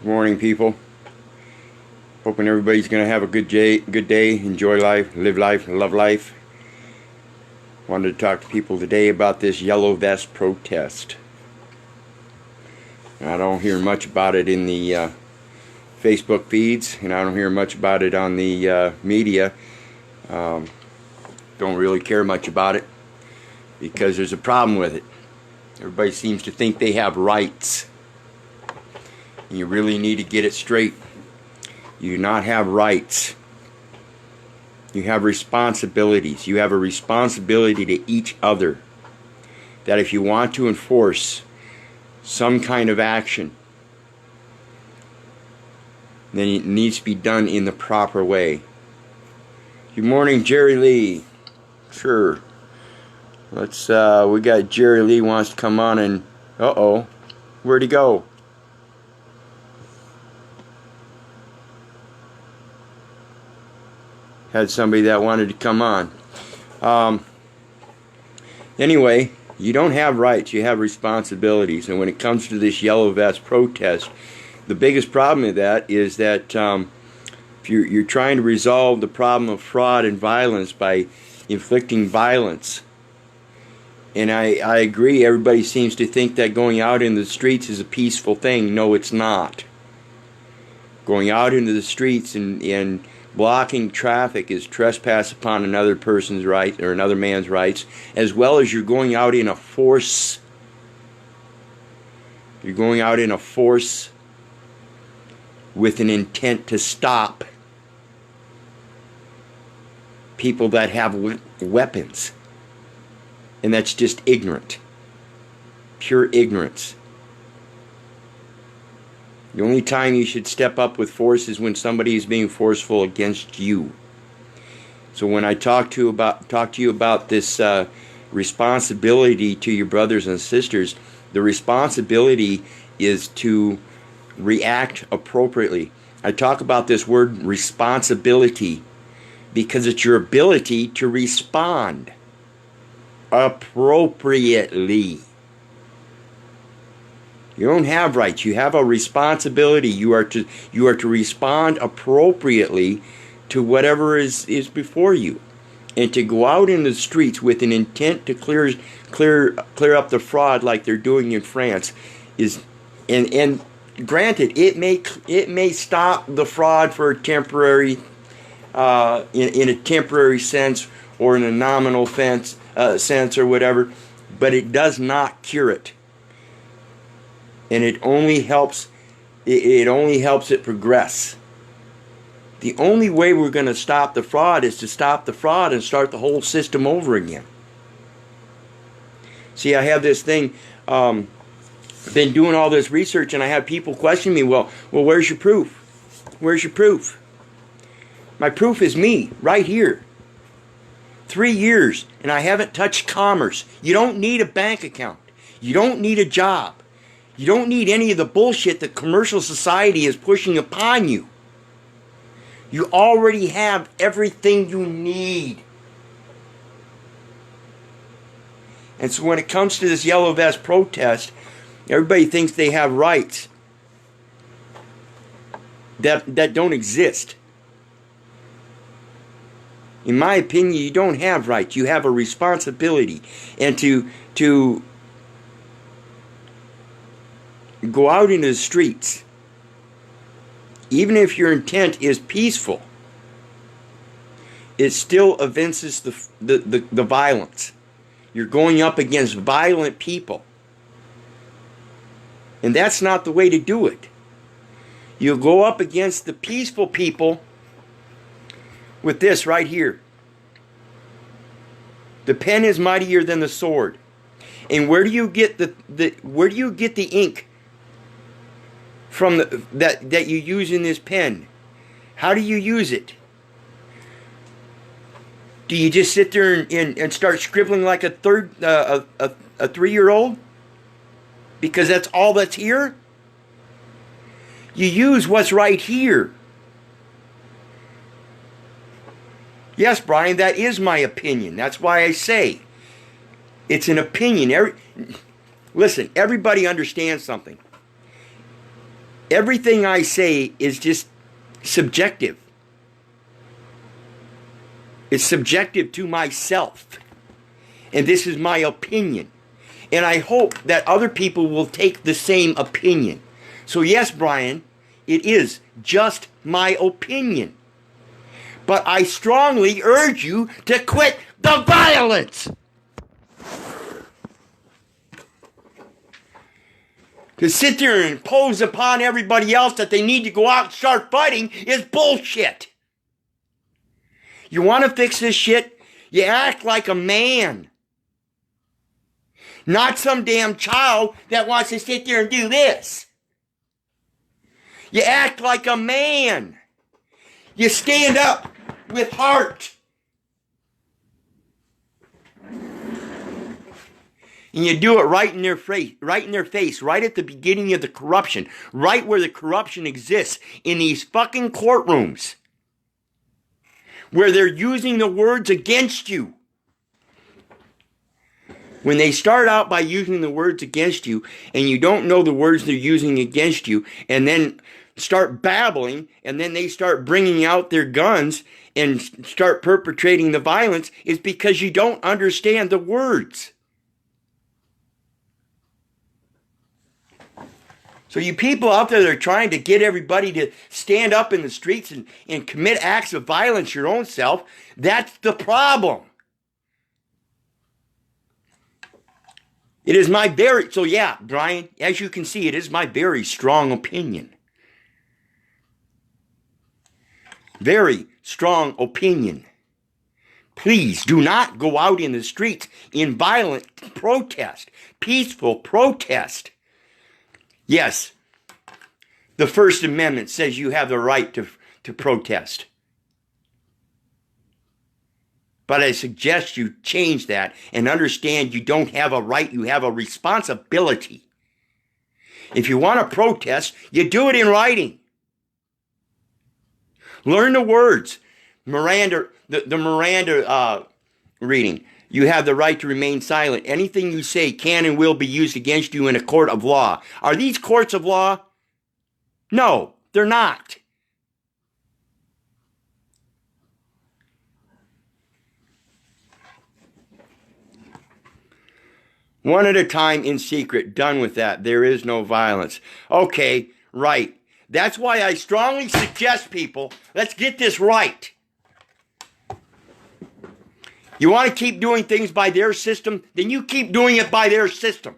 Good morning, people. Hoping everybody's going to have a good day, enjoy life, live life, love life. Wanted to talk to people today about this yellow vest protest. I don't hear much about it in the Facebook feeds, and I don't hear much about it on the media. Don't really care much about it because there's a problem with it. Everybody seems to think they have rights. You really need to get it straight. You do not have rights. You have responsibilities. You have a responsibility to each other. That if you want to enforce some kind of action, then it needs to be done in the proper way. Good morning, Jerry Lee. Sure. Let's, we got Jerry Lee wants to come on and, where'd he go? Had somebody that wanted to come on. Anyway, you don't have rights, you have responsibilities. And when it comes to this yellow vest protest, the biggest problem with that is that if you're trying to resolve the problem of fraud and violence by inflicting violence. And I agree, everybody seems to think that going out in the streets is a peaceful thing. No, it's not. Going out into the streets and blocking traffic is trespass upon another person's right or another man's rights, as well as you're going out in a force. You're going out in a force with an intent to stop people that have weapons. And that's just ignorant. Pure ignorance. The only time you should step up with force is when somebody is being forceful against you. So when I talk to you about this responsibility to your brothers and sisters, the responsibility is to react appropriately. I talk about this word responsibility because it's your ability to respond appropriately. You don't have rights. You have a responsibility. You are to respond appropriately to whatever is before you, and to go out in the streets with an intent to clear up the fraud like they're doing in France is, and granted, it may stop the fraud for a temporary, in a temporary sense or in a nominal sense or whatever, but it does not cure it. And it only helps it progress. The only way we're going to stop the fraud is to stop the fraud and start the whole system over again. See, I have this thing, been doing all this research, and I have people question me, well, where's your proof? Where's your proof? My proof is me, right here. 3 years, and I haven't touched commerce. You don't need a bank account. You don't need a job. You don't need any of the bullshit that commercial society is pushing upon you. You already have everything you need. And so when it comes to this yellow vest protest, everybody thinks they have rights that don't exist. In my opinion, you don't have rights. You have a responsibility. And to go out into the streets, even if your intent is peaceful, it still evinces the violence. You're going up against violent people. And that's not the way to do it. You go up against the peaceful people with this right here. The pen is mightier than the sword. And where do you get the ink from that you use in this pen? How do you use it? Do you just sit there and start scribbling like a 3-year-old? Because that's all that's here? You use what's right here. Yes, Brian, that is my opinion. That's why I say it's an opinion. Listen, everybody understands something. Everything I say is just subjective. It's subjective to myself. And this is my opinion. And I hope that other people will take the same opinion. So yes, Brian, it is just my opinion. But I strongly urge you to quit the violence. To sit there and impose upon everybody else that they need to go out and start fighting is bullshit. You want to fix this shit? You act like a man. Not some damn child that wants to sit there and do this. You act like a man. You stand up with heart. And you do it right in their face, right at the beginning of the corruption, right where the corruption exists, in these fucking courtrooms, where they're using the words against you. When they start out by using the words against you, and you don't know the words they're using against you, and then start babbling, and then they start bringing out their guns and start perpetrating the violence, is because you don't understand the words. So you people out there that are trying to get everybody to stand up in the streets and commit acts of violence your own self, that's the problem. It is my very, so yeah, Brian, as you can see, it is my very strong opinion. Very strong opinion. Please do not go out in the streets in violent protest, peaceful protest. Yes, the First Amendment says you have the right to protest. But I suggest you change that and understand you don't have a right, you have a responsibility. If you want to protest, you do it in writing. Learn the words. Miranda, the Miranda reading. You have the right to remain silent. Anything you say can and will be used against you in a court of law. Are these courts of law? No, they're not. One at a time in secret. Done with that. There is no violence. Okay, right. That's why I strongly suggest people, let's get this right. You want to keep doing things by their system? Then you keep doing it by their system.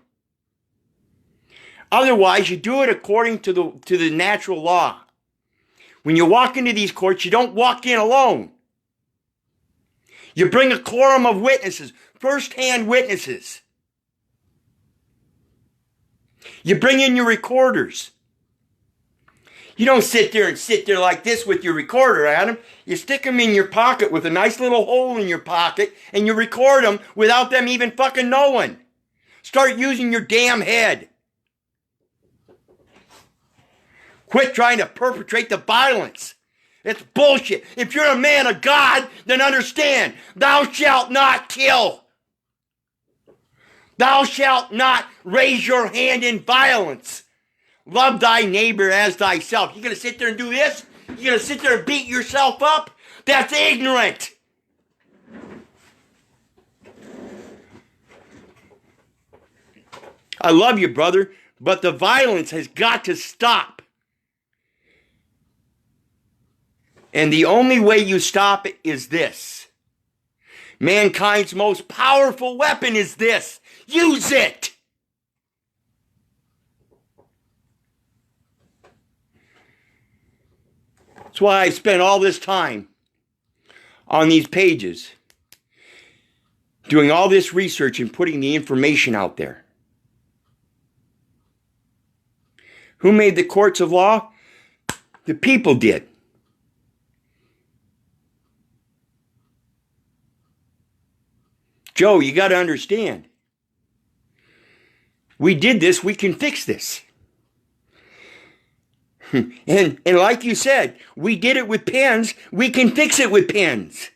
Otherwise, you do it according to the natural law. When you walk into these courts, you don't walk in alone. You bring a quorum of witnesses, first-hand witnesses. You bring in your recorders. You don't sit there like this with your recorder, Adam. You stick them in your pocket with a nice little hole in your pocket, and you record them without them even fucking knowing. Start using your damn head. Quit trying to perpetrate the violence. It's bullshit. If you're a man of God, then understand, thou shalt not kill. Thou shalt not raise your hand in violence. Love thy neighbor as thyself. You're going to sit there and do this? You're going to sit there and beat yourself up? That's ignorant. I love you, brother, but the violence has got to stop. And the only way you stop it is this. Mankind's most powerful weapon is this. Use it. That's why I spent all this time on these pages doing all this research and putting the information out there. Who made the courts of law? The people did. Joe, you got to understand. We did this, we can fix this. And like you said, we did it with pens, we can fix it with pens.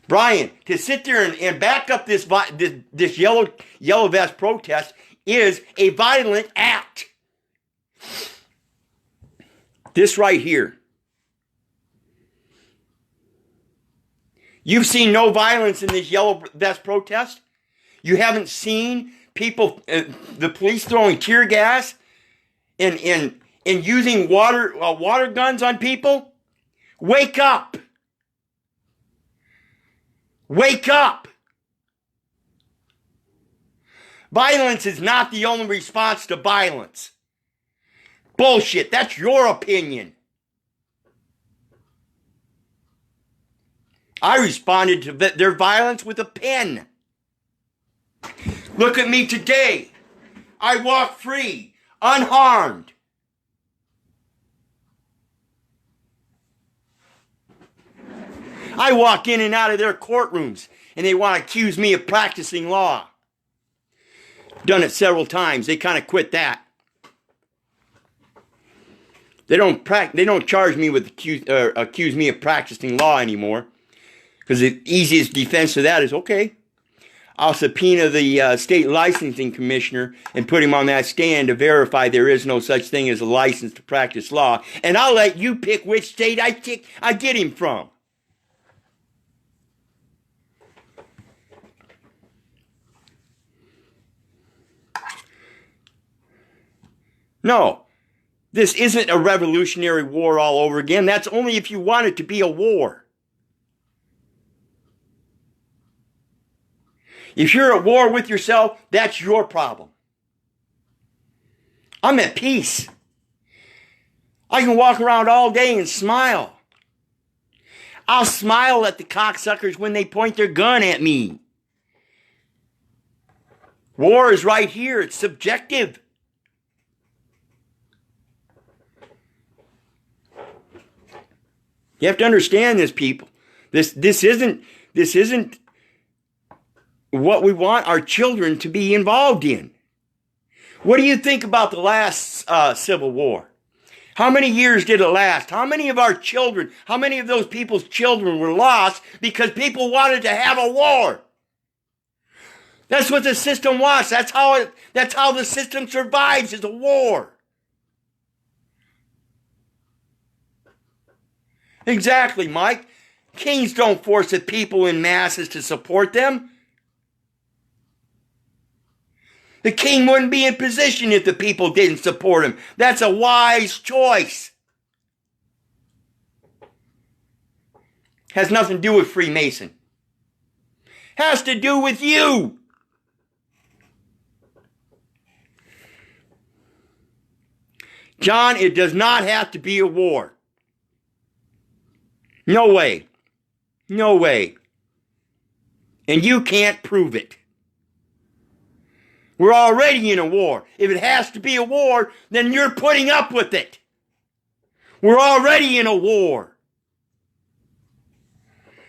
Brian, to sit there and back up this yellow vest protest is a violent act. This right here. You've seen no violence in this yellow vest protest? You haven't seen people, the police throwing tear gas and using water guns on people? Wake up! Wake up! Violence is not the only response to violence. Bullshit, that's your opinion. I responded to their violence with a pen. Look at me today. I walk free, unharmed. I walk in and out of their courtrooms, and they want to accuse me of practicing law. Done it several times. They kind of quit that. They don't charge me with accuse me of practicing law anymore, because the easiest defense to that is, okay, I'll subpoena the state licensing commissioner and put him on that stand to verify there is no such thing as a license to practice law, and I'll let you pick which state I get him from. No, this isn't a revolutionary war all over again. That's only if you want it to be a war. If you're at war with yourself, that's your problem. I'm at peace. I can walk around all day and smile. I'll smile at the cocksuckers when they point their gun at me. War is right here. It's subjective. You have to understand this, people. This isn't what we want our children to be involved in. What do you think about the last Civil War? How many years did it last? How many of our children, how many of those people's children were lost because people wanted to have a war? That's what the system wants. That's how the system survives, is a war. Exactly, Mike. Kings don't force the people in masses to support them. The king wouldn't be in position if the people didn't support him. That's a wise choice. Has nothing to do with Freemason. Has to do with you. John, it does not have to be a war. No way. No way. And you can't prove it. We're already in a war. If it has to be a war, then you're putting up with it. We're already in a war.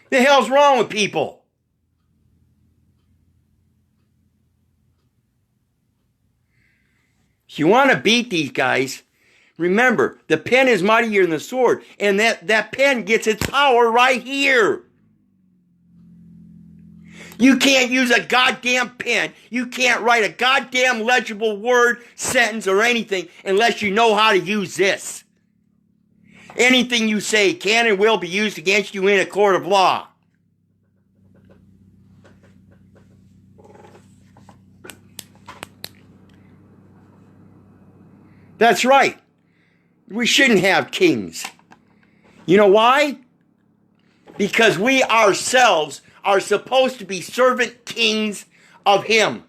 The hell's wrong with people? If you want to beat these guys, remember, the pen is mightier than the sword, and that pen gets its power right here. You can't use a goddamn pen. You can't write a goddamn legible word, sentence, or anything unless you know how to use this. Anything you say can and will be used against you in a court of law. That's right. We shouldn't have kings. You know why? Because we ourselves are supposed to be servant kings of Him.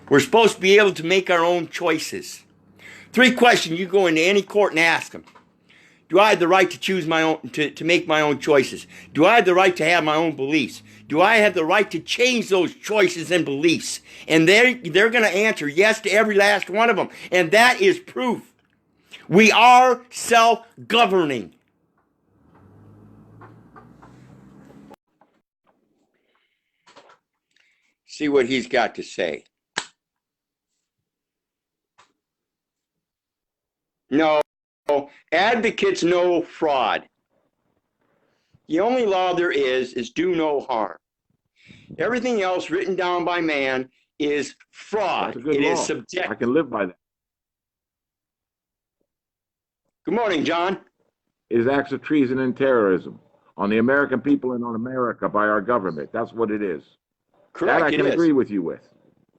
We're supposed to be able to make our own choices. 3 questions you go into any court and ask them. Do I have the right to choose my own, to make my own choices? Do I have the right to have my own beliefs? Do I have the right to change those choices and beliefs? And they're going to answer yes to every last one of them. And that is proof. We are self-governing. See what he's got to say. No, advocates know fraud. The only law there is do no harm. Everything else written down by man is fraud. That's a good It is law. subjective. I can live by that. Good morning, John. It is acts of treason and terrorism on the American people and on America by our government. That's what it is. Correct. That I can agree with you with.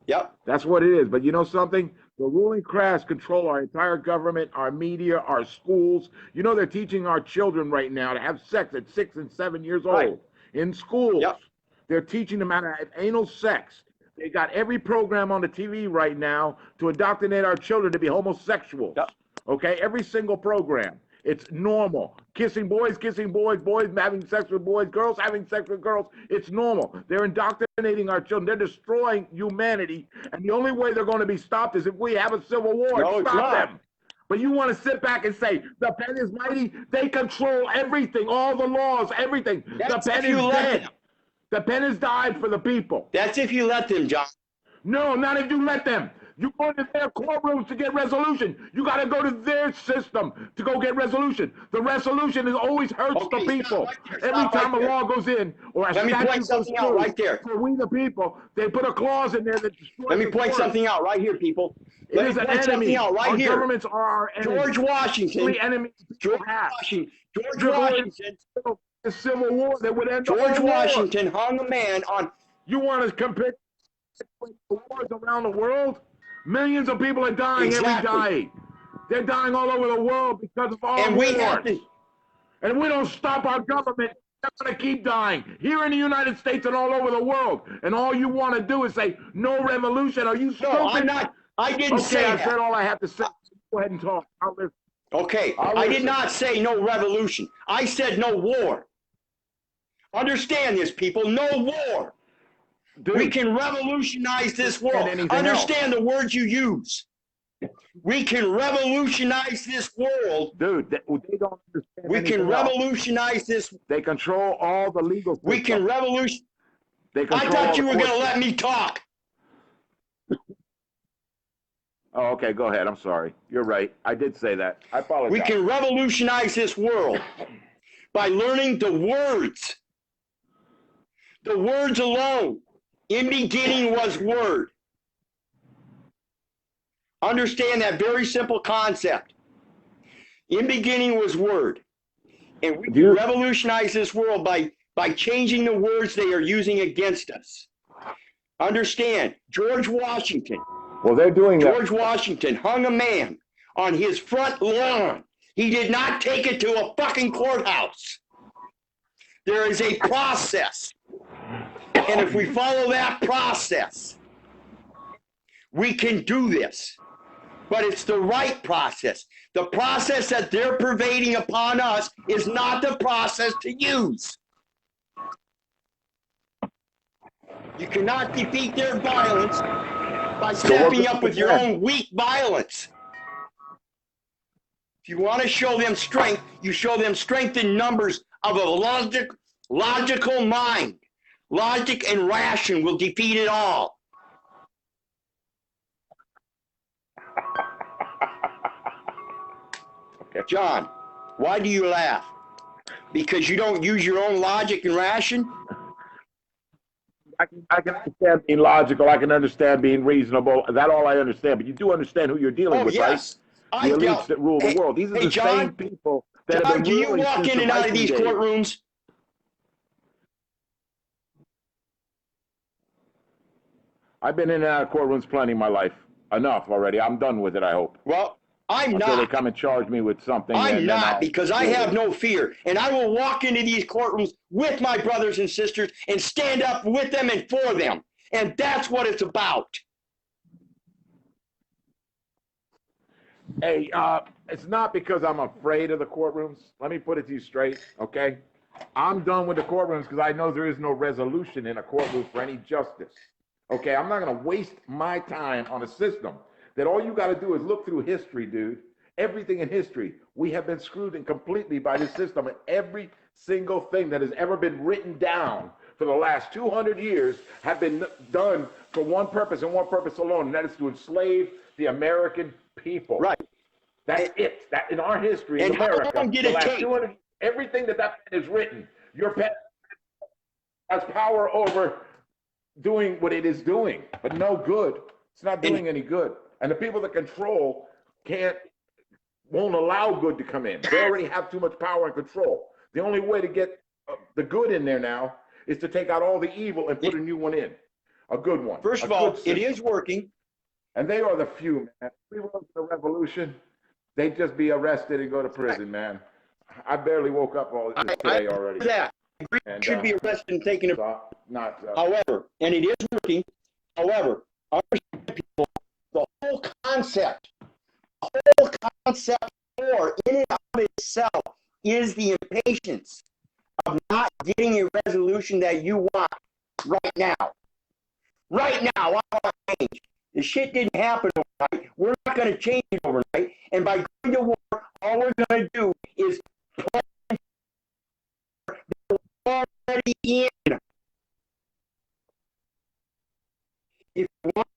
Yep. That's what it is. But you know something? The ruling class control our entire government, our media, our schools. You know, they're teaching our children right now to have sex at 6 and 7 years old. Right. In schools. Yep. They're teaching them how to have anal sex. They got every program on the TV right now to indoctrinate our children to be homosexuals. Yep. Okay? Every single program. It's normal. Kissing boys, boys having sex with boys, girls having sex with girls. It's normal. They're indoctrinating our children. They're destroying humanity. And the only way they're going to be stopped is if we have a civil war to stop them. But you want to sit back and say, the pen is mighty? They control everything, all the laws, everything. That's the pen is dead. The pen has died for the people. That's if you let them, John. No, not if you let them. You go to their courtrooms to get resolution. You got to go to their system to go get resolution. The resolution is always hurts the people. Every time a law goes in or a statute goes through, right there. For we the people, they put a clause in there that destroys. Let me point something out right here, people. It is an enemy. Our governments are our enemies. George Washington. George Washington. The Civil War that would end. George Washington hung a man on. You want to compare wars around the world? Millions of people are dying every day. They're dying all over the world because of all wars. And we don't stop our government. They're going to keep dying here in the United States and all over the world. And all you want to do is say, no revolution. Are you stupid? No, I'm not. I didn't say that. I said all I have to say. Go ahead and talk. I'll listen. Okay, I did not say no revolution. I said no war. Understand this, people. No war. Dude, we can revolutionize this world. Understand the words you use. We can revolutionize this world. Dude, they don't understand. We can revolutionize this. They control all the legal system. We can revolution. I thought you were going to let me talk. Oh, okay. Go ahead. I'm sorry. You're right. I did say that. I apologize. We can revolutionize this world by learning the words. The words alone. In beginning was word. Understand that very simple concept. In beginning was word. And we can revolutionize this world by changing the words they are using against us. Understand, George Washington. Well, they're doing that. George Washington hung a man on his front lawn. He did not take it to a fucking courthouse. There is a process. And if we follow that process, we can do this. But it's the right process. The process that they're pervading upon us is not the process to use. You cannot defeat their violence by stepping up with your own weak violence. If you want to show them strength, you show them strength in numbers of a logical mind. Logic and ration will defeat it all. John, why do you laugh? Because you don't use your own logic and ration? I can understand being logical. I can understand being reasonable. That's all I understand. But you do understand who you're dealing with, yes. Right? The elites that rule the world. These are the John, same people that John, have been do you walk in and out of these courtrooms? I've been in and out of courtrooms plenty in my life. Enough already. I'm done with it, I hope. Well, I'm Until not. they come and charge me with something. I'm not, because I have no fear. And I will walk into these courtrooms with my brothers and sisters and stand up with them and for them. And that's what it's about. Hey, it's not because I'm afraid of the courtrooms. Let me put it to you straight, okay? I'm done with the courtrooms because I know there is no resolution in a courtroom for any justice. Okay, I'm not going to waste my time on a system that all you got to do is look through history, dude. Everything in history, we have been screwed in completely by this system, and every single thing that has ever been written down for the last 200 years have been done for one purpose and one purpose alone, and that is to enslave the American people. Right. That's it. That in our history in and America, how long did it take? Everything that is written Your pet has power over doing what it is doing, but no good. It's not doing any good. And the people that control won't allow good to come in. They already have too much power and control. The only way to get the good in there now is to take out all the evil and put a new one in, a good one. First of all, it is working. And they are the few, man. If we went to the revolution, they'd just be arrested and go to prison, man. I barely woke up today already. That and, should be arrested and taken. However, and it is working. However, people, the whole concept for in and of itself is the impatience of not getting a resolution that you want right now. Right now, I want change. The shit didn't happen overnight. We're not going to change it overnight. And by going to war, all we're going to do is plan already in. If you want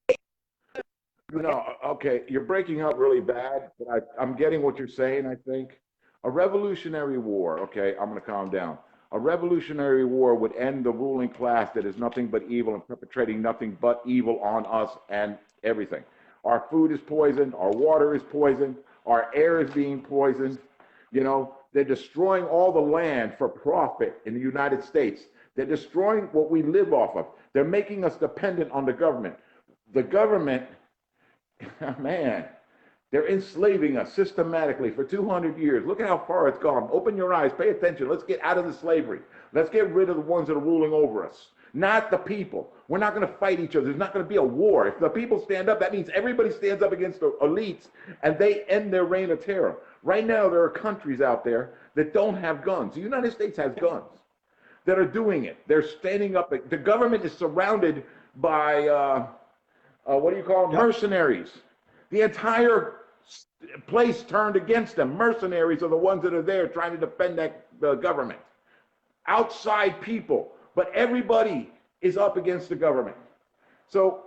no, okay, you're breaking up really bad, but I'm getting what you're saying, I think. A revolutionary war, okay, I'm going to calm down. A revolutionary war would end the ruling class that is nothing but evil and perpetrating nothing but evil on us and everything. Our food is poisoned, our water is poisoned, our air is being poisoned. You know, they're destroying all the land for profit in the United States. They're destroying what we live off of. They're making us dependent on the government. The government, man, they're enslaving us systematically for 200 years. Look at how far it's gone. Open your eyes, pay attention. Let's get out of the slavery. Let's get rid of the ones that are ruling over us, not the people. We're not going to fight each other. There's not going to be a war. If the people stand up, that means everybody stands up against the elites and they end their reign of terror. Right now, there are countries out there that don't have guns. The United States has guns that are doing it. They're standing up. The government is surrounded by, what do you call them? Mercenaries. The entire place turned against them. Mercenaries are the ones that are there trying to defend the government. Outside people, but everybody is up against the government. So,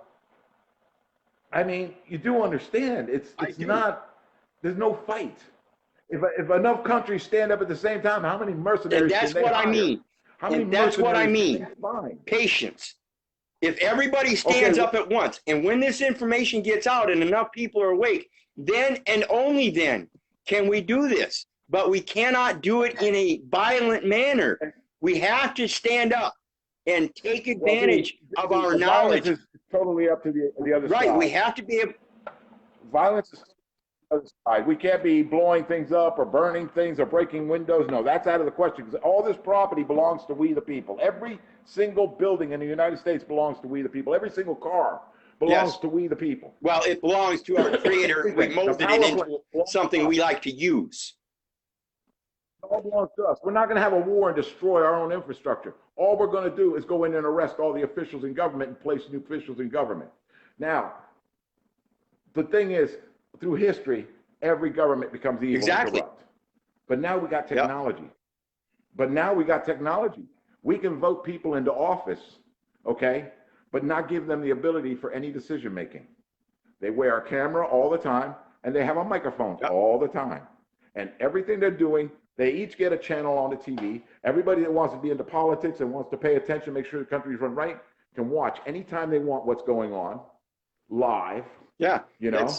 I mean, you do understand. It's not. There's no fight. If enough countries stand up at the same time, how many mercenaries? And that's what I mean. How many? That's what I mean. Patience. If everybody stands up at once, and when this information gets out and enough people are awake, then and only then can we do this. But we cannot do it in a violent manner. We have to stand up and take advantage of our knowledge. Violence is totally up to the other side. Right, we have to be able. Violence is on the other side. We can't be blowing things up or burning things or breaking windows. No, that's out of the question because all this property belongs to we the people. Every single building in the United States belongs to we the people. Every single car belongs to we the people. Well, it belongs to our creator. We molded it into something we like to use. It all belongs to us. We're not going to have a war and destroy our own infrastructure. All we're going to do is go in and arrest all the officials in government and place new officials in government. Now, the thing is, through history, every government becomes evil and corrupt. But now we got technology. We can vote people into office, okay, but not give them the ability for any decision making. They wear a camera all the time and they have a microphone all the time. And everything they're doing, they each get a channel on the TV. Everybody that wants to be into politics and wants to pay attention, make sure the country's run right, can watch anytime they want what's going on, live. Yeah. You know,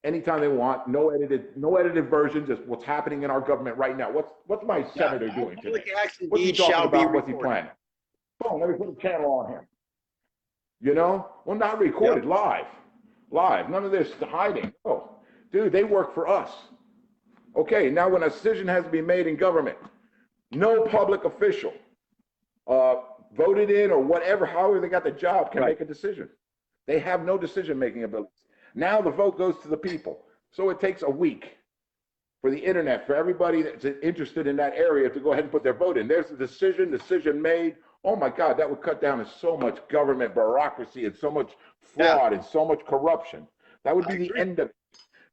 anytime they want, no edited version, just what's happening in our government right now. What's my senator doing today? What's he talking about? What's he planning? Oh, let me put a channel on him. You know, well, not recorded, live. None of this hiding. Oh, dude, they work for us. Okay, now when a decision has to be made in government, no public official voted in or whatever, however they got the job, can make a decision. They have no decision-making abilities. Now the vote goes to the people. So it takes a week for the internet, for everybody that's interested in that area to go ahead and put their vote in. There's a decision made. Oh my God, that would cut down to so much government bureaucracy and so much fraud and so much corruption. That would be the end of it.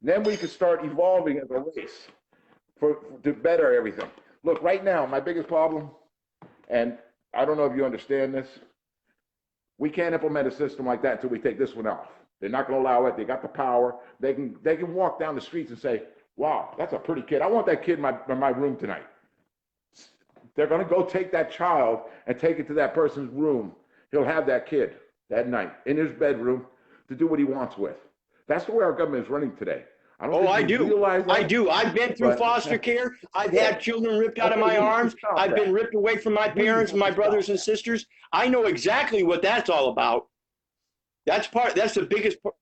Then we could start evolving as a race to better everything. Look, right now, my biggest problem, and I don't know if you understand this, we can't implement a system like that until we take this one off. They're not going to allow it. They got the power. They can walk down the streets and say, wow, that's a pretty kid. I want that kid in my room tonight. They're going to go take that child and take it to that person's room. He'll have that kid that night in his bedroom to do what he wants with. That's the way our government is running today. I don't think I you do. realize that. I do. I've been through foster care. I've had children ripped out of my arms. I've been ripped away from my parents and my brothers and sisters. I know exactly what that's all about. That's the biggest part.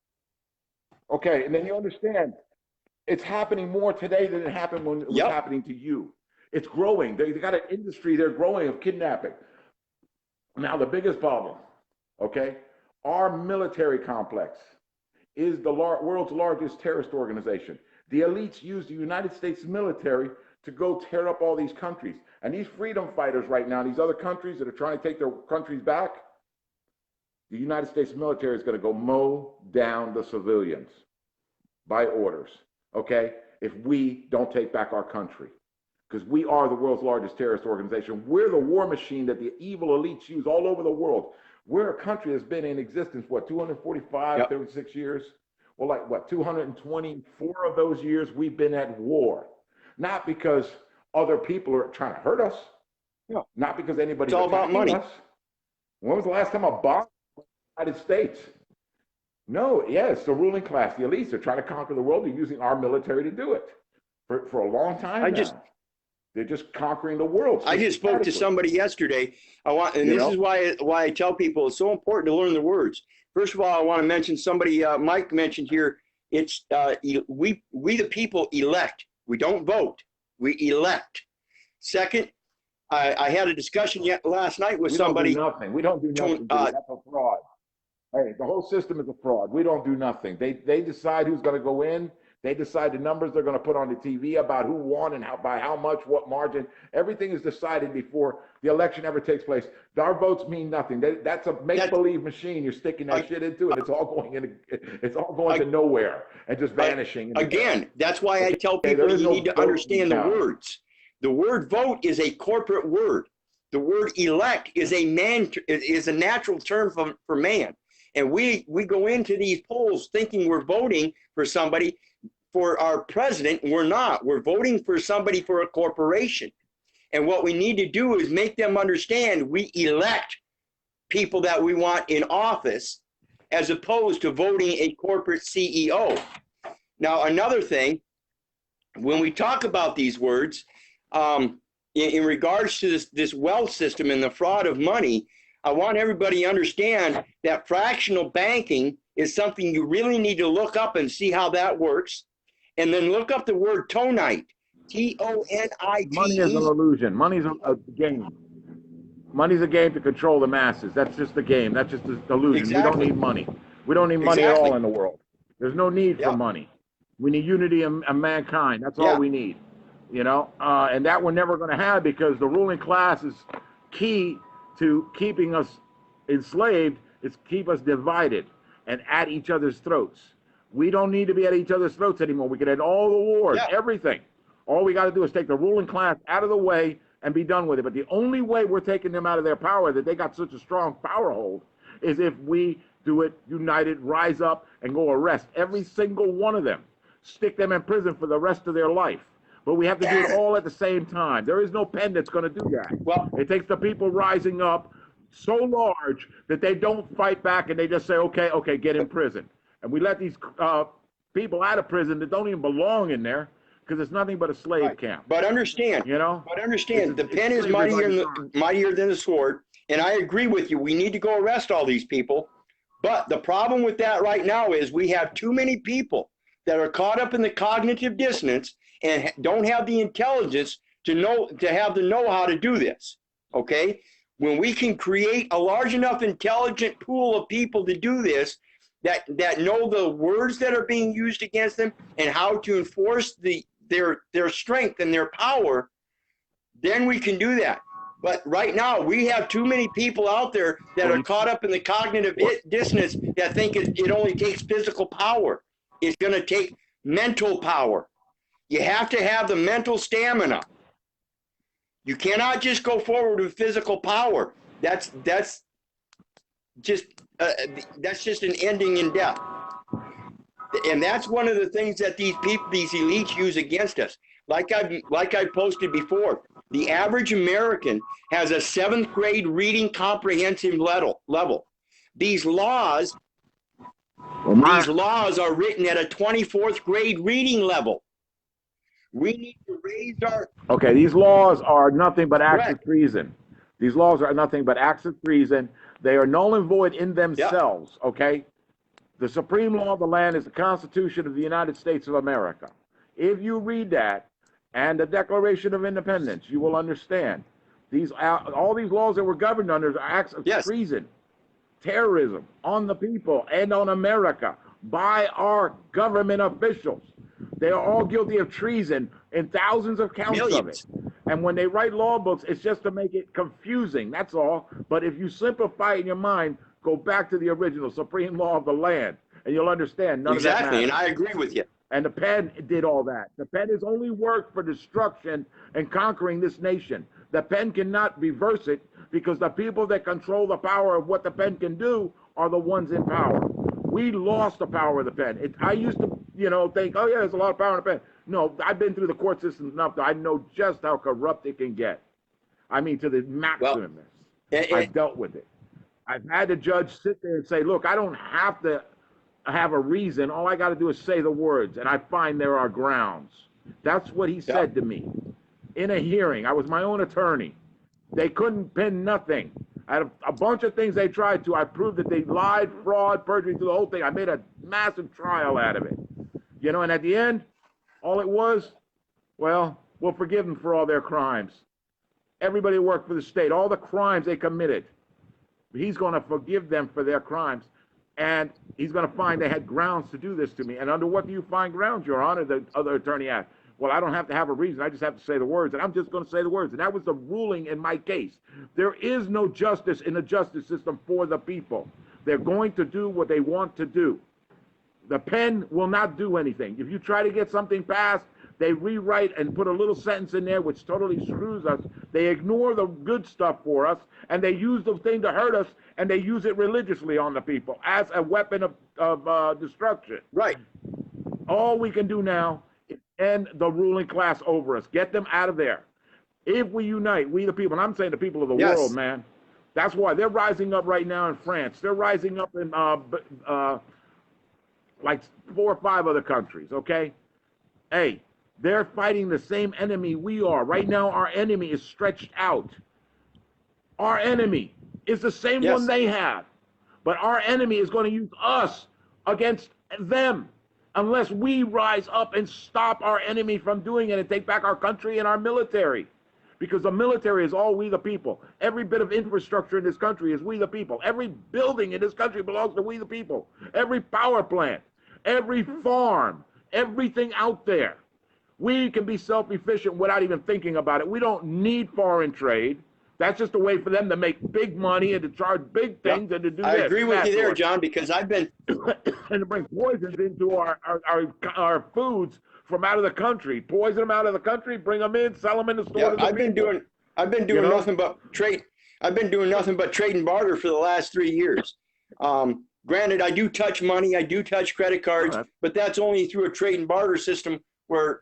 Okay, and then you understand it's happening more today than it happened when it was happening to you. It's growing. They got an industry they're growing of kidnapping. Now, the biggest problem, okay, our military complex is the world's largest terrorist organization. The elites use the United States military to go tear up all these countries. And these freedom fighters right now, these other countries that are trying to take their countries back, the United States military is going to go mow down the civilians by orders, okay, if we don't take back our country. Because we are the world's largest terrorist organization. We're the war machine that the evil elites use all over the world. We're a country that's been in existence, what, 245, 36 years? Well, like, what, 224 of those years we've been at war. Not because other people are trying to hurt us. Not because anybody's it's all about money. Us. When was the last time a bomb in the United States? No, it's the ruling class, the elites. They're trying to conquer the world. They're using our military to do it for a long time now. They're just conquering the world. I just spoke to somebody yesterday. This is why I tell people it's so important to learn the words. First of all, I want to mention somebody Mike mentioned here. It's we the people elect. We don't vote. We elect. Second, I had a discussion last night with somebody. We don't do nothing. That's a fraud. Hey, the whole system is a fraud. We don't do nothing. They decide who's going to go in. They decide the numbers they're going to put on the TV about who won and by how much, what margin. Everything is decided before the election ever takes place. Our votes mean nothing. That's a make-believe machine. You're sticking that shit into, and it's all going to nowhere and just vanishing. Again, that's why I tell people you need to understand the words. The word vote is a corporate word. The word elect is a natural term for man. And we go into these polls thinking we're voting for somebody. For our president, we're not. We're voting for somebody for a corporation. And what we need to do is make them understand we elect people that we want in office as opposed to voting a corporate CEO. Now, another thing, when we talk about these words, in regards to this wealth system and the fraud of money, I want everybody to understand that fractional banking is something you really need to look up and see how that works. And then look up the word tonite, T-O-N-I-T-E. Money is an illusion. Money's a game. Money's a game to control the masses. That's just the game. That's just the illusion. Exactly. We don't need money. We don't need money at all in the world. There's no need for money. We need unity of mankind. That's all we need. And that we're never going to have because the ruling class is key to keeping us enslaved. It's keep us divided and at each other's throats. We don't need to be at each other's throats anymore. We can end all the wars, everything. All we got to do is take the ruling class out of the way and be done with it. But the only way we're taking them out of their power, that they got such a strong power hold, is if we do it united, rise up, and go arrest every single one of them. Stick them in prison for the rest of their life. But we have to do it all at the same time. There is no pen that's going to do that. Well, it takes the people rising up so large that they don't fight back and they just say, okay, get in prison. And we let these people out of prison that don't even belong in there because it's nothing but a slave camp. But understand, the pen is mightier than the sword. And I agree with you. We need to go arrest all these people. But the problem with that right now is we have too many people that are caught up in the cognitive dissonance and don't have the intelligence to have the know-how to do this. Okay? When we can create a large enough intelligent pool of people to do this, that know the words that are being used against them and how to enforce their strength and their power, then we can do that. But right now, we have too many people out there that are caught up in the cognitive dissonance that think it only takes physical power. It's going to take mental power. You have to have the mental stamina. You cannot just go forward with physical power. That's just an ending in death. And that's one of the things that these elites use against us. Like I posted before, The average American has a 7th grade reading comprehensive level. These laws are written at a 24th grade reading level. We need to raise our... Okay, these laws are nothing but acts of treason. These laws are nothing but acts of treason. They are null and void in themselves, okay? The supreme law of the land is the Constitution of the United States of America. If you read that and the Declaration of Independence, you will understand all these laws that we're governed under are acts of treason, terrorism on the people and on America by our government officials. They are all guilty of treason in thousands of counts of it. And when they write law books, it's just to make it confusing, that's all. But if you simplify it in your mind, go back to the original supreme law of the land, and you'll understand none of that matters. And I agree with you. And the pen did all that. The pen has only worked for destruction and conquering this nation. The pen cannot reverse it because the people that control the power of what the pen can do are the ones in power. We lost the power of the pen. I used to, think, oh yeah, there's a lot of power in the pen. No, I've been through the court system enough that I know just how corrupt it can get. I mean, to the maximum. I've dealt with it. I've had the judge sit there and say, look, I don't have to have a reason. All I got to do is say the words, and I find there are grounds. That's what he said to me in a hearing. I was my own attorney. They couldn't pin nothing. I had a bunch of things they tried to. I proved that they lied, fraud, perjury, through the whole thing. I made a massive trial out of it. And at the end, all it was, well, we'll forgive them for all their crimes. Everybody worked for the state, all the crimes they committed. He's going to forgive them for their crimes. And he's going to find they had grounds to do this to me. And under what do you find grounds, Your Honor? The other attorney asked. Well, I don't have to have a reason. I just have to say the words. And I'm just going to say the words. And that was the ruling in my case. There is no justice in the justice system for the people. They're going to do what they want to do. The pen will not do anything. If you try to get something passed, they rewrite and put a little sentence in there which totally screws us. They ignore the good stuff for us, and they use the thing to hurt us, and they use it religiously on the people as a weapon of destruction. Right. All we can do now is end the ruling class over us. Get them out of there. If we unite, we the people, and I'm saying the people of the world, man. That's why they're rising up right now in France. They're rising up in like 4 or 5 other countries, okay? Hey, they're fighting the same enemy we are. Right now, our enemy is stretched out. Our enemy is the same one they have. But our enemy is going to use us against them unless we rise up and stop our enemy from doing it and take back our country and our military. Because the military is all we the people. Every bit of infrastructure in this country is we the people. Every building in this country belongs to we the people. Every power plant, every farm, everything out there. We can be self-efficient without even thinking about it. We don't need foreign trade. That's just a way for them to make big money and to charge big things and to do this. I agree with you there, John, because I've been... and to bring poisons into our foods from out of the country. Poison them out of the country, bring them in, sell them in the store to the people. I've been doing nothing but trade. I've been doing nothing but trade and barter for the last 3 years. Granted, I do touch money, I do touch credit cards, but that's only through a trade and barter system where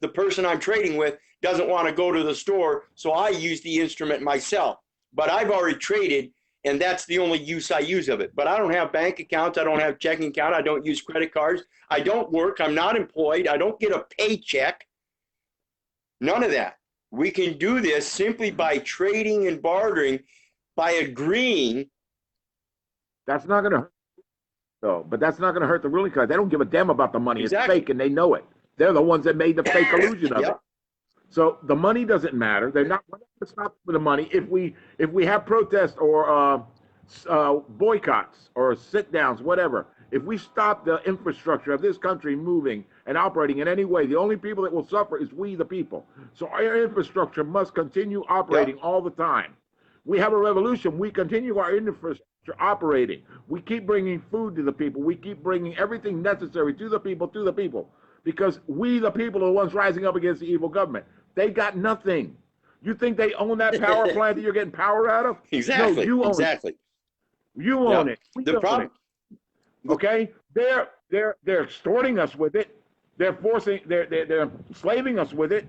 the person I'm trading with doesn't want to go to the store, so I use the instrument myself. But I've already traded, and that's the only use I use of it. But I don't have bank accounts, I don't have checking account, I don't use credit cards, I don't work, I'm not employed, I don't get a paycheck. None of that. We can do this simply by trading and bartering, by agreeing. That's not going to hurt. So, but that's not going to hurt the ruling class. They don't give a damn about the money. It's fake, and they know it. They're the ones that made the fake illusion of it. So the money doesn't matter. We're not going to stop for the money. If we have protests or boycotts or sit downs, whatever, if we stop the infrastructure of this country moving and operating in any way, the only people that will suffer is we, the people. So our infrastructure must continue operating all the time. We have a revolution. We continue our infrastructure operating. We keep bringing food to the people. We keep bringing everything necessary to the people, because we, the people, are the ones rising up against the evil government. They got nothing. You think they own that power plant that you're getting power out of? Exactly. No, you own it. You own it. We the problem. Okay, they're extorting us with it. They're slaving us with it.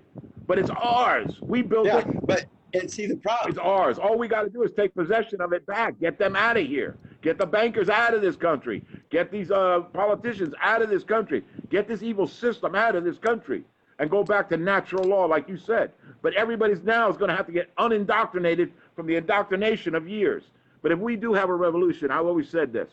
but it's ours. We built it. but and see the problem. It's ours. All we got to do is take possession of it back. Get them out of here. Get the bankers out of this country. Get these politicians out of this country. Get this evil system out of this country, and go back to natural law, like you said. But everybody's now is going to have to get unindoctrinated from the indoctrination of years. But if we do have a revolution, I've always said this: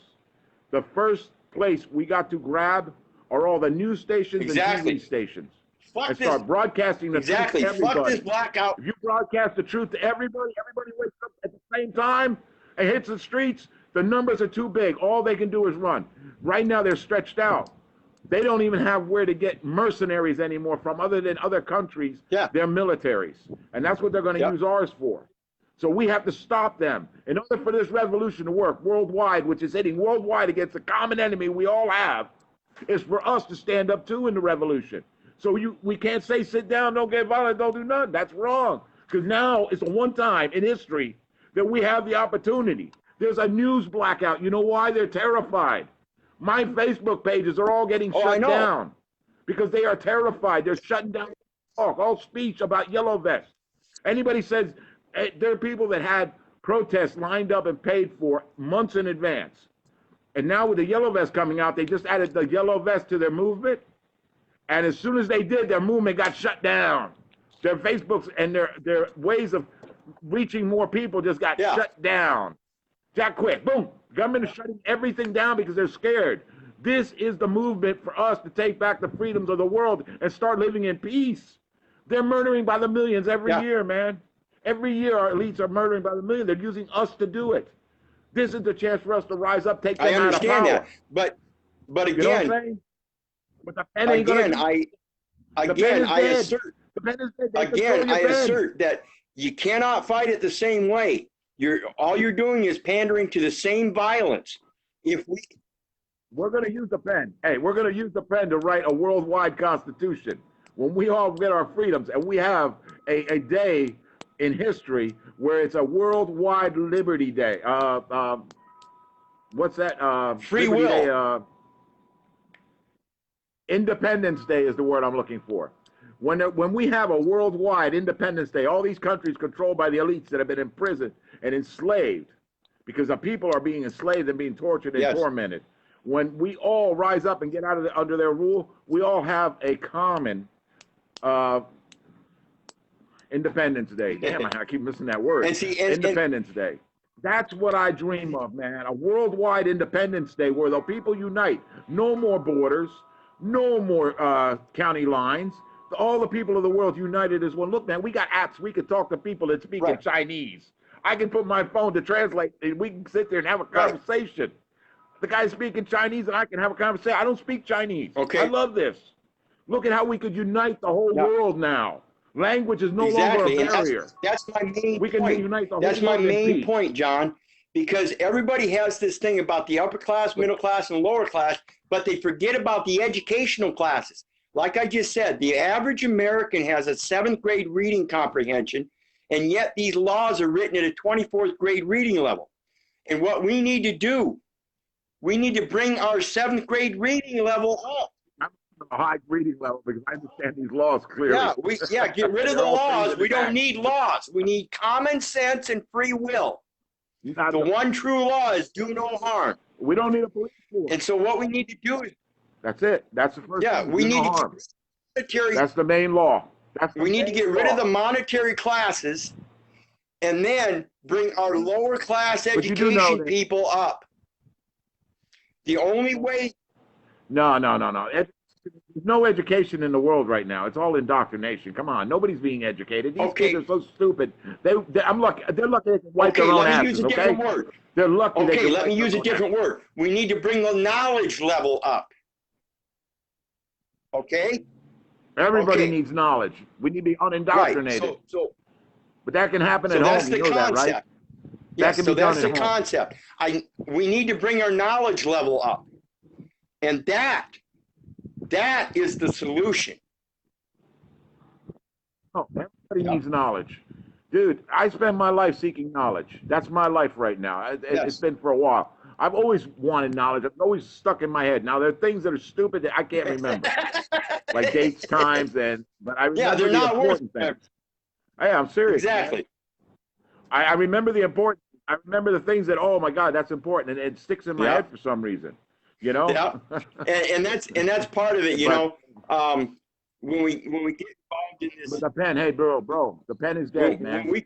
the first place we got to grab are all the news stations and TV stations. And start broadcasting the truth to everybody. Fuck this blackout. If you broadcast the truth to everybody, everybody wakes up at the same time and hits the streets, the numbers are too big. All they can do is run. Right now, they're stretched out. They don't even have where to get mercenaries anymore from other than other countries. Yeah. They're militaries. And that's what they're going to use ours for. So we have to stop them. In order for this revolution to work worldwide, which is hitting worldwide against the common enemy we all have, is for us to stand up too in the revolution. So we can't say sit down, don't get violent, don't do nothing. That's wrong. Because now it's a one time in history that we have the opportunity. There's a news blackout. You know why? They're terrified. My Facebook pages are all getting shut down because they are terrified. They're shutting down all speech about yellow vests. Anybody says there are people that had protests lined up and paid for months in advance. And now with the yellow vest coming out, they just added the yellow vest to their movement. And as soon as they did, their movement got shut down. Their Facebooks and their ways of reaching more people just got shut down. That quick, boom. Government is shutting everything down because they're scared. This is the movement for us to take back the freedoms of the world and start living in peace. They're murdering by the millions every year, man. Every year our elites are murdering by the million. They're using us to do it. This is the chance for us to rise up, take them out of power. I understand that. But again, you know what I'm saying? But the pen ain't I assert that you cannot fight it the same way. All you're doing is pandering to the same violence. We're going to use the pen. Hey, we're going to use the pen to write a worldwide constitution. When we all get our freedoms, and we have a day in history where it's a worldwide Liberty Day. What's that? Free Liberty will. Day, Independence Day is the word I'm looking for. When we have a worldwide Independence Day, all these countries controlled by the elites that have been imprisoned and enslaved, because the people are being enslaved and being tortured and tormented. When we all rise up and get out of under their rule, we all have a common Independence Day. Damn, I keep missing that word. Independence Day. That's what I dream of, man. A worldwide Independence Day where the people unite. No more borders. No more county lines. All the people of the world united as one. Look, man, we got apps. We can talk to people that speak in Chinese. I can put my phone to translate, and we can sit there and have a conversation. The guy's speaking Chinese, and I can have a conversation. I don't speak Chinese. Okay. I love this. Look at how we could unite the whole world now. Language is no longer a barrier. That's my main we can point. Unite the whole That's my world main point, John. Because everybody has this thing about the upper class, middle class, and lower class, but they forget about the educational classes. Like I just said, the average American has a 7th grade reading comprehension, and yet these laws are written at a 24th grade reading level. And what we need to do, we need to bring our 7th grade reading level up. I'm on a high reading level because I understand these laws clearly. Get rid of the laws. We don't need laws. We need common sense and free will. The one true law is do no harm. We don't need a police force. And so what we need to do is... That's it. That's the first thing. We need to get That's the main law. We need to get rid of the monetary classes and then bring our lower class education people up. The only way... No. There's no education in the world right now. It's all indoctrination. Come on, nobody's being educated. These kids are so stupid. I'm lucky. They're lucky they can wipe their own asses. Use a different word. They're lucky. Okay, let me use a different word. We need to bring the knowledge level up. Okay. Everybody needs knowledge. We need to be unindoctrinated. Right. But that can happen at home. You know that, right? Yes, so that's the concept. We need to bring our knowledge level up, and that is the solution. Oh, everybody needs knowledge. Dude, I spend my life seeking knowledge. That's my life right now. It's been for a while. I've always wanted knowledge. It's always stuck in my head. Now there are things that are stupid that I can't remember, like dates, times, but I Yeah, remember they're the not worth important things. Hey, I'm serious, man. exactly. I remember the important. I remember the things that, oh my God, that's important, and it sticks in my Yeah, head for some reason. You know. yeah, and that's part of it. You But know, when we get involved in this, the pen, hey, bro, the pen is dead, when man. we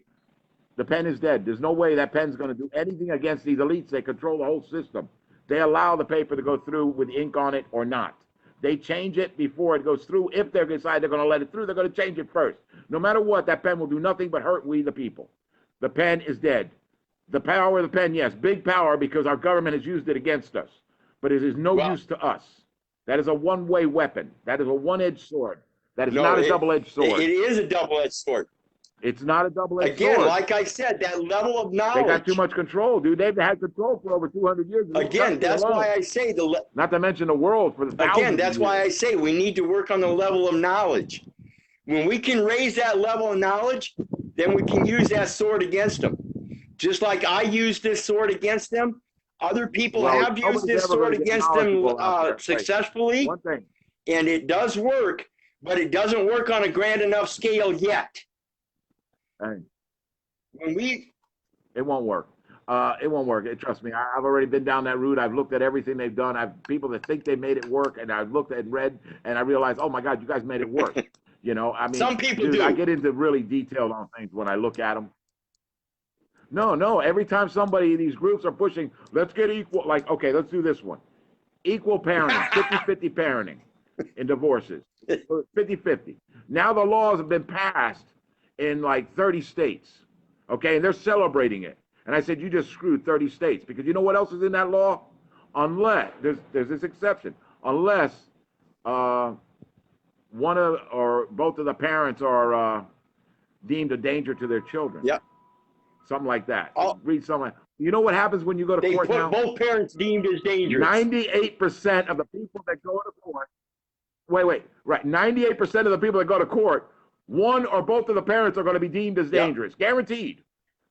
The pen is dead. There's no way that pen's going to do anything against these elites. They control the whole system. They allow the paper to go through with ink on it or not. They change it before it goes through. If they decide they're going to let it through, they're going to change it first. No matter what, that pen will do nothing but hurt we, the people. The pen is dead. The power of the pen, yes, big power because our government has used it against us. But it is no well, use to us. That is a one-way weapon. That is a one-edged sword. That is no, not a double-edged sword. it is a double-edged sword. It's not a double-edged Again, sword. like I said, that level of They got too knowledge. much control, dude. They've had control for over 200 years. Again, that's why I say Not to mention the world for thousands again, that's of years. why I say we need to work on the level of knowledge. When we can raise that level of knowledge, then we can use that sword against them. Just like I used this sword against them, other people have used this sword against them successfully, One thing. and it does work, but it doesn't work on a grand enough scale yet. Hey, When we, it won't work. It won't work. Trust me. I've already been down that route. I've looked at everything they've done. I've people that think they made it work, and I've looked and read, and I realized, oh my God, you guys made it work. You know, I mean, some people dude, do. I get into really detailed on things when I look at them. No. Every time somebody, these groups are pushing, let's get equal. Like, okay, let's do this one. Equal parenting, 50-50 parenting in divorces, 50-50. Now the laws have been passed in like 30 states, okay, and they're celebrating it. And I said, you just screwed 30 states because you know what else is in that law? Unless there's this exception, unless one of or both of the parents are deemed a danger to their children. Yep. Something like that. Oh, Read something. You know what happens when you go to they court put now? both parents deemed as dangerous. 98% of the people that go to court. Right. 98% of the people that go to court, one or both of the parents are going to be deemed as dangerous, guaranteed.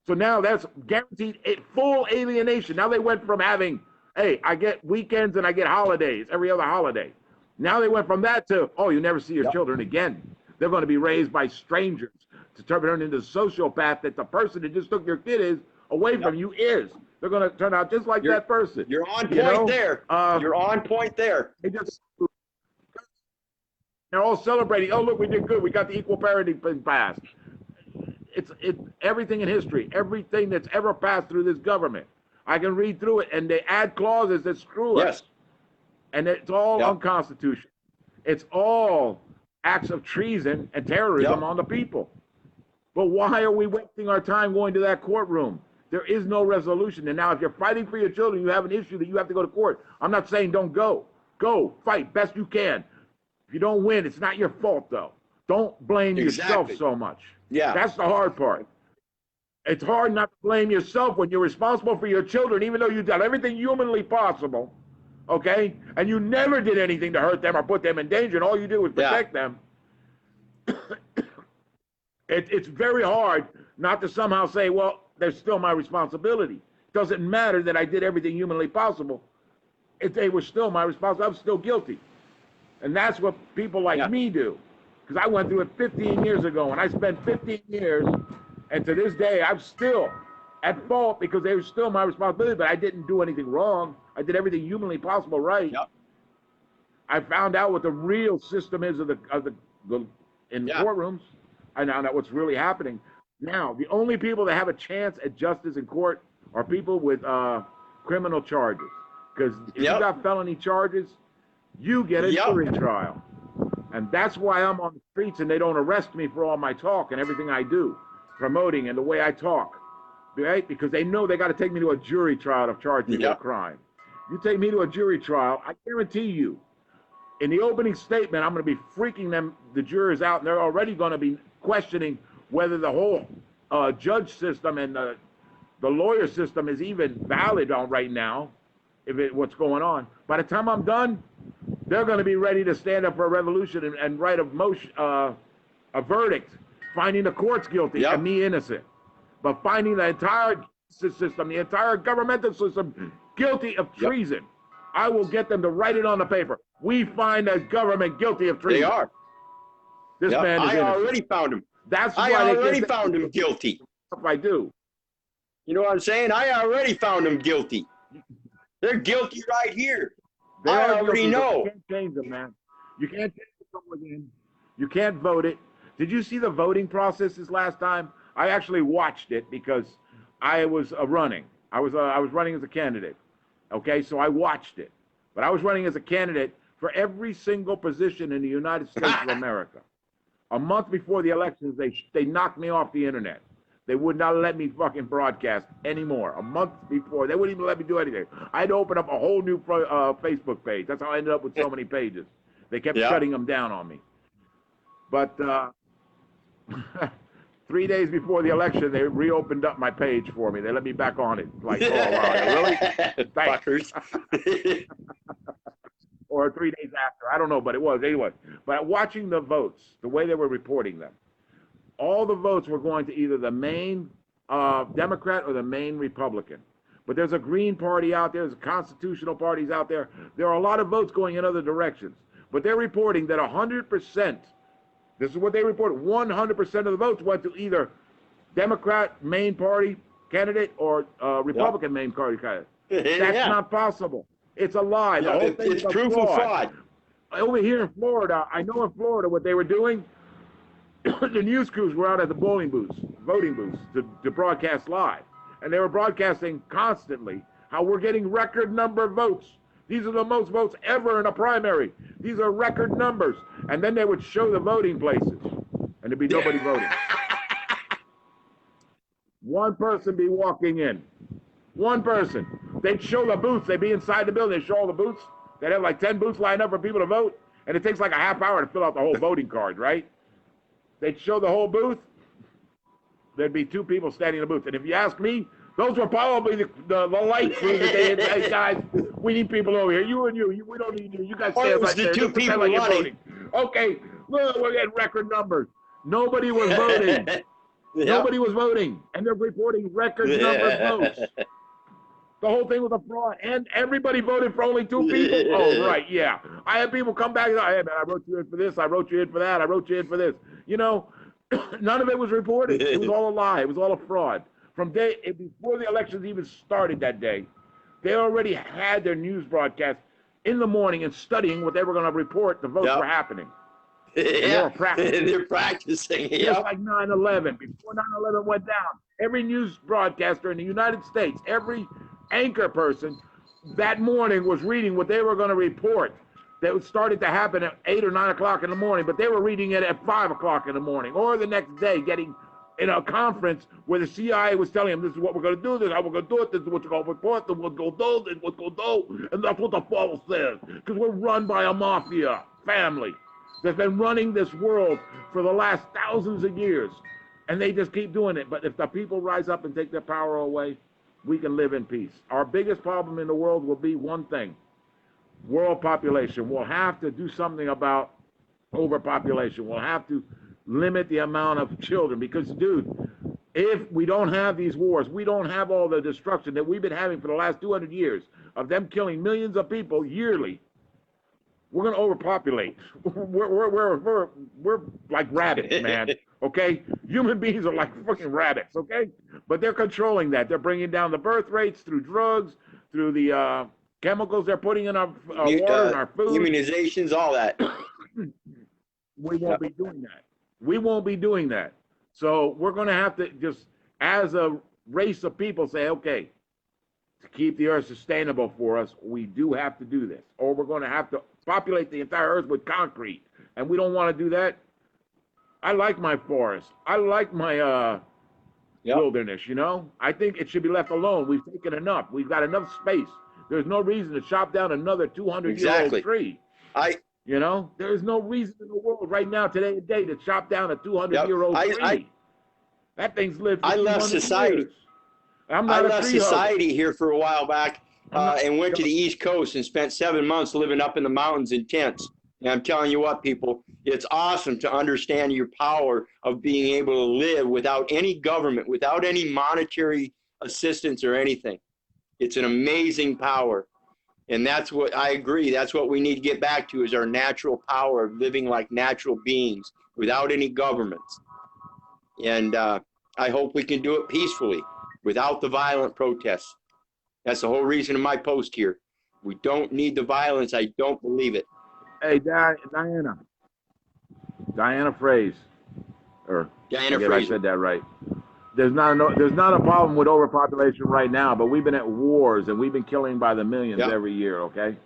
So now that's guaranteed full alienation. Now they went from having, hey, I get weekends and I get holidays, every other holiday. Now they went from that to, oh, you never see your children again. They're going to be raised by strangers to turn into the sociopath that the person that just took your kid is away from you is. They're going to turn out just like that person. You're on point there. You're on point there. They're all celebrating. Oh, look, we did good. We got the equal parenting thing passed. It's everything in history, everything that's ever passed through this government. I can read through it, and they add clauses that screw us. And it's all unconstitutional. It's all acts of treason and terrorism on the people. But why are we wasting our time going to that courtroom? There is no resolution. And now if you're fighting for your children, you have an issue that you have to go to court. I'm not saying don't go. Go, fight best you can. If you don't win, it's not your fault, though. Don't blame yourself so much. Yeah. That's the hard part. It's hard not to blame yourself when you're responsible for your children, even though you've done everything humanly possible, okay? And you never did anything to hurt them or put them in danger, and all you did was protect them. It's very hard not to somehow say, well, they're still my responsibility. It doesn't matter that I did everything humanly possible. They were still my responsibility. I'm still guilty. And that's what people like me do. Because I went through it 15 years ago, and I spent 15 years, and to this day, I'm still at fault because they were still my responsibility, but I didn't do anything wrong. I did everything humanly possible right. I found out what the real system is in courtrooms. I found out what's really happening. Now, the only people that have a chance at justice in court are people with criminal charges. Because if you got felony charges, you get a jury trial. And that's why I'm on the streets and they don't arrest me for all my talk and everything I do, promoting and the way I talk, right? Because they know they got to take me to a jury trial to charge me with a crime. You take me to a jury trial, I guarantee you, in the opening statement, I'm going to be freaking the jurors out, and they're already going to be questioning whether the whole judge system and the lawyer system is even valid on right now, what's going on. By the time I'm done, they're going to be ready to stand up for a revolution and write a verdict, finding the courts guilty and me innocent. But finding the entire system, the entire governmental system guilty of Yep. treason. I will get them to write it on the paper. We find a government guilty of treason. They are. This Yep. man is I innocent. already found him. That's I why already they found him guilty. If I do. You know what I'm saying? I already found him guilty. They're guilty right here. They I are already guilty, but know. you can't change them, man. You can't change someone in. You can't vote it. Did you see the voting process this last time? I actually watched it because I was running. I was running as a candidate. Okay, so I watched it. But I was running as a candidate for every single position in the United States of America. A month before the elections, they knocked me off the internet. They would not let me fucking broadcast anymore. A month before, they wouldn't even let me do anything. I had to open up a whole new Facebook page. That's how I ended up with so many pages. They kept shutting them down on me. But 3 days before the election, they reopened up my page for me. They let me back on it. Like, oh, wow, really? Thanks. Or 3 days after. I don't know, but it was. Anyway, but watching the votes, the way they were reporting them, all the votes were going to either the main Democrat or the main Republican. But there's a Green Party out there. There's constitutional parties out there. There are a lot of votes going in other directions. But they're reporting that 100%, this is what they reported, 100% of the votes went to either Democrat main party candidate or Republican main party candidate. That's not possible. It's a lie. The whole thing is a proof of fraud. Over here in Florida, I know in Florida what they were doing. The news crews were out at the voting booths, to broadcast live. And they were broadcasting constantly how we're getting record number of votes. These are the most votes ever in a primary. These are record numbers. And then they would show the voting places, and there'd be nobody voting. One person be walking in. One person. They'd show the booths. They'd be inside the building. They'd show all the booths. They'd have like 10 booths lined up for people to vote. And it takes like a half hour to fill out the whole voting card, right? They'd show the whole booth. There'd be 2 people standing in the booth. And if you ask me, those were probably the light crew that they had. Hey, guys, we need people over here. You and you. We don't need you. You guys stand right there. It was the 2 people like running. Okay, look, we're getting record numbers. Nobody was voting. Yep. Nobody was voting. And they're reporting record number of votes. The whole thing was a fraud. And everybody voted for only 2 people? Oh, right, yeah. I had people come back and say, hey, man, I wrote you in for this. I wrote you in for that. I wrote you in for this. You know, none of it was reported. It was all a lie. It was all a fraud. Before the elections even started that day, they already had their news broadcast in the morning and studying what they were going to report. The votes were happening. Yeah, they're practicing. Just like 9/11. Before 9/11 went down, every news broadcaster in the United States, every anchor person that morning was reading what they were going to report. That started to happen at 8 or 9 o'clock in the morning, but they were reading it at 5 o'clock in the morning, or the next day, getting in a conference where the CIA was telling them, this is what we're going to do, this is how we're going to do it, this is what you're going to report, this is what's going to do, this is what's going to do, and that's what the fall says, because we're run by a mafia family that's been running this world for the last thousands of years, and they just keep doing it. But if the people rise up and take their power away, we can live in peace. Our biggest problem in the world will be one thing: world population. We'll have to do something about overpopulation. We'll have to limit the amount of children, because, dude, if we don't have these wars, we don't have all the destruction that we've been having for the last 200 years of them killing millions of people yearly, we're going to overpopulate. We're like rabbits, man, okay? Human beings are like fucking rabbits, okay? But they're controlling that. They're bringing down the birth rates through drugs, through the chemicals they're putting in our water and our food. Immunizations, all that. We won't be doing that. We won't be doing that. So we're going to have to just, as a race of people, say, okay, to keep the earth sustainable for us, we do have to do this. Or we're going to have to populate the entire earth with concrete. And we don't want to do that. I like my forest. I like my wilderness, you know? I think it should be left alone. We've taken enough. We've got enough space. There's no reason to chop down another 200-year-old tree. You know, there is no reason in the world right now, today and day, to chop down a 200-year-old tree. That thing's lived for 200 society. Years. I left society here for a while back and went to the East Coast and spent 7 months living up in the mountains in tents. And I'm telling you what, people, it's awesome to understand your power of being able to live without any government, without any monetary assistance or anything. It's an amazing power. And that's what I agree. That's what we need to get back to, is our natural power of living like natural beings without any governments. And I hope we can do it peacefully without the violent protests. That's the whole reason of my post here. We don't need the violence. I don't believe it. Hey, Diana Phrase, or Diana I Fraser. said that right. There's not a problem with overpopulation right now, but we've been at wars and we've been killing by the millions every year. Okay,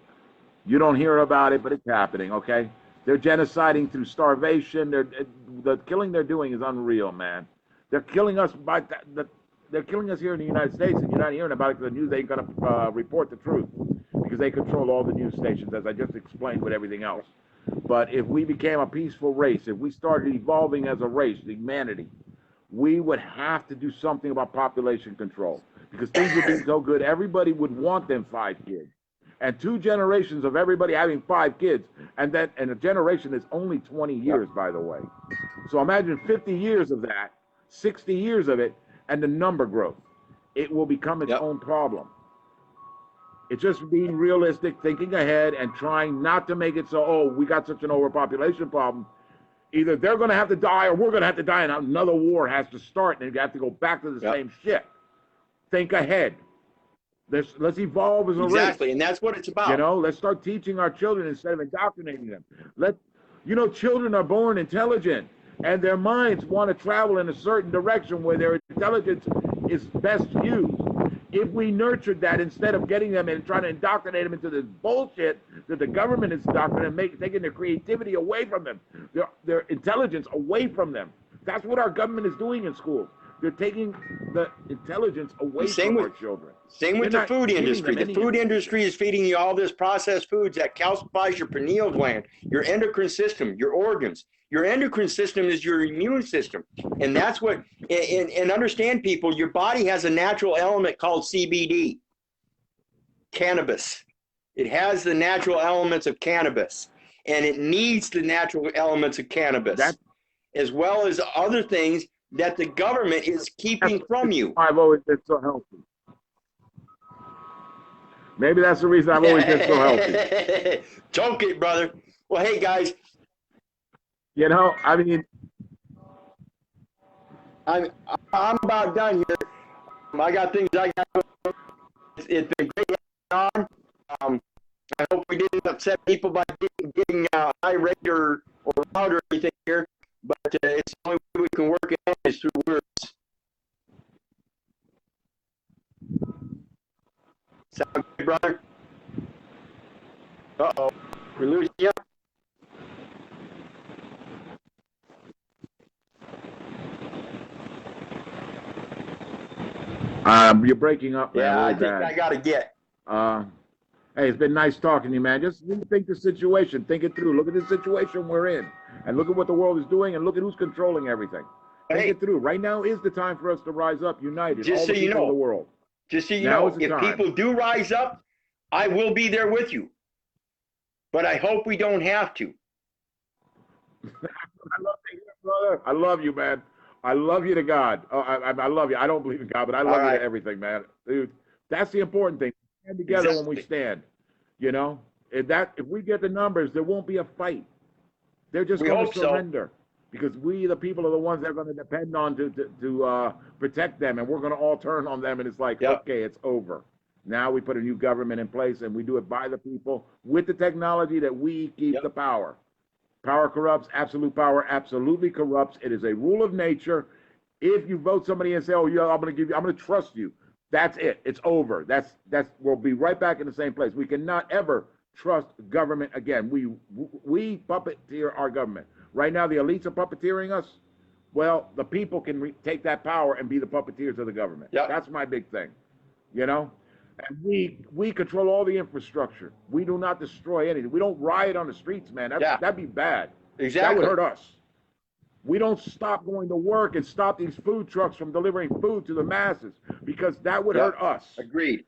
you don't hear about it, but it's happening. Okay, they're genociding through starvation. The killing they're doing is unreal, man. They're killing us they're killing us here in the United States, and you're not hearing about it because the news ain't gonna report the truth, because they control all the news stations, as I just explained with everything else. But if we became a peaceful race, if we started evolving as a race, humanity, we would have to do something about population control, because things would be so good, everybody would want them 5 kids. And 2 generations of everybody having 5 kids, and a generation is only 20 years, by the way. So imagine 50 years of that, 60 years of it, and the number growth. It will become its own problem. It's just being realistic, thinking ahead, and trying not to make it so, oh, we got such an overpopulation problem. Either they're going to have to die or we're going to have to die, and another war has to start, and you have to go back to the same shit. Think ahead. Let's evolve as a race. Exactly, and that's what it's about. You know, let's start teaching our children instead of indoctrinating them. Children are born intelligent, and their minds want to travel in a certain direction where their intelligence is best used. If we nurtured that instead of getting them and trying to indoctrinate them into this bullshit that the government is indoctrinating, taking their creativity away from them, their intelligence away from them. That's what our government is doing in schools. They're taking the intelligence away from our children. Same with the food industry. The food industry is feeding you all this processed foods that calcifies your pineal gland, your endocrine system, your organs. Your endocrine system is your immune system. And that's what, and understand, people, your body has a natural element called CBD, cannabis. It has the natural elements of cannabis, and it needs the natural elements of cannabis, as well as other things that the government is keeping from you. I've always been so healthy. Maybe that's the reason I've always been so healthy. Choke it, brother. Well, hey, guys. You know, I mean, I'm about done here. I got things I got. It's been great having on. I hope we didn't upset people by getting irate or loud or anything here. But it's the only way we can work it out is through words. Sound good, brother? Uh-oh. We're losing you. You're breaking up, man. Yeah, I think I got to get. Hey, it's been nice talking to you, man. Just think the situation. Think it through. Look at the situation we're in. And look at what the world is doing, and look at who's controlling everything. Think it through. Right now is the time for us to rise up, united, just all so the you people know, of the world. Just so you know, if people do rise up, I will be there with you. But I hope we don't have to. I love you, brother. I love you, man. I love you to God. Oh, I love you. I don't believe in God, but I love you to everything, man. Dude, that's the important thing. We stand together when we stand. You know, if we get the numbers, there won't be a fight. They're just going to surrender, because we, the people, are the ones they're going to depend on to protect them, and we're going to all turn on them, and it's like, okay, it's over. Now we put a new government in place, and we do it by the people with the technology that we keep the power. Power corrupts. Absolute power absolutely corrupts. It is a rule of nature. If you vote somebody and say, "Oh, yeah, I'm going to trust you," that's it. It's over. We'll be right back in the same place. We cannot ever trust government again. We puppeteer our government. Right now, the elites are puppeteering us. Well, the people can take that power and be the puppeteers of the government. That's my big thing. You know? And we control all the infrastructure. We do not destroy anything. We don't riot on the streets, man. That'd be bad. Exactly. That would hurt us. We don't stop going to work and stop these food trucks from delivering food to the masses, because that would hurt us. Agreed.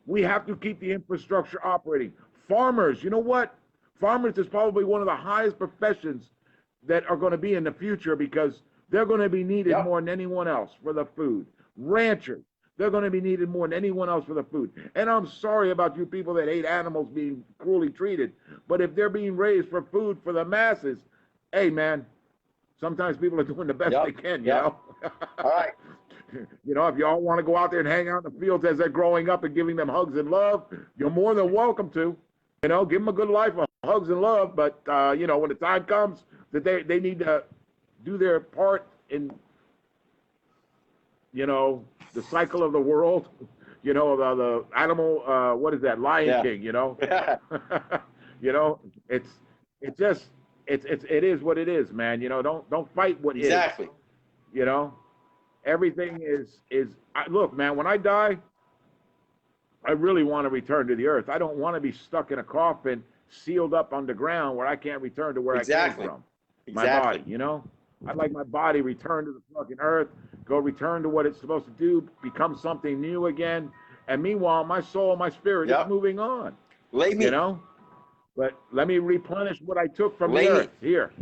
We have to keep the infrastructure operating. Farmers, you know what? Farmers is probably one of the highest professions that are going to be in the future, because they're going to be needed more than anyone else for the food. Ranchers. They're going to be needed more than anyone else for the food. And I'm sorry about you people that hate animals being cruelly treated. But if they're being raised for food for the masses, hey, man, sometimes people are doing the best they can, you know? All right. You know, if y'all want to go out there and hang out in the fields as they're growing up and giving them hugs and love, you're more than welcome to. You know, give them a good life of hugs and love. But, you know, when the time comes that they need to do their part in, you know, the cycle of the world, you know, the animal, what is that, Lion King, you know? You know, it is what it is, man. You know, don't fight what is. Exactly. You know, everything is look, man, when I die, I really want to return to the earth. I don't want to be stuck in a coffin sealed up underground where I can't return to where I came from. My body, you know? I'd like my body return to the fucking earth, go return to what it's supposed to do, become something new again. And meanwhile, my soul, my spirit is moving on. You know? But let me replenish what I took from the earth. Here,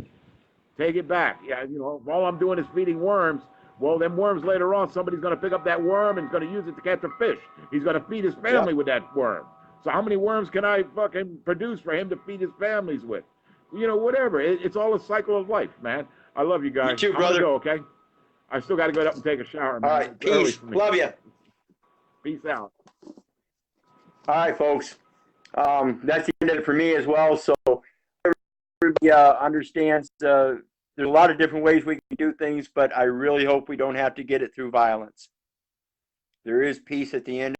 take it back. Yeah, you know, if all I'm doing is feeding worms, well, them worms later on, somebody's going to pick up that worm and is going to use it to catch a fish. He's going to feed his family with that worm. So how many worms can I fucking produce for him to feed his families with? You know, whatever. It's all a cycle of life, man. I love you guys. You too, brother. I'm gonna go, okay? I still got to go up and take a shower, man. All right, peace. Love you. Peace out. All right, folks. That's the end of it for me as well. So everybody understands there's a lot of different ways we can do things, but I really hope we don't have to get it through violence. There is peace at the end.